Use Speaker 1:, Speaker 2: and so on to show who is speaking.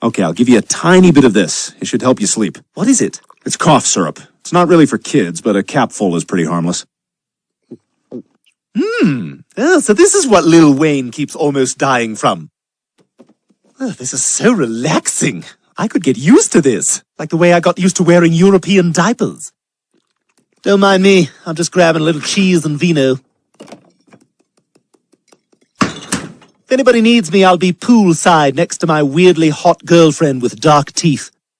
Speaker 1: Okay, I'll give you a tiny bit of this. It should help you sleep.
Speaker 2: What is it?
Speaker 1: It's cough syrup. It's not really for kids, but a capful is pretty harmless.
Speaker 2: Oh, so this is what Lil Wayne keeps almost dying from. Oh, this is so relaxing. I could get used to this, like the way I got used to wearing European diapers. Don't mind me, I'm just grabbing a little cheese and vino. If anybody needs me, I'll be poolside next to my weirdly hot girlfriend with dark teeth.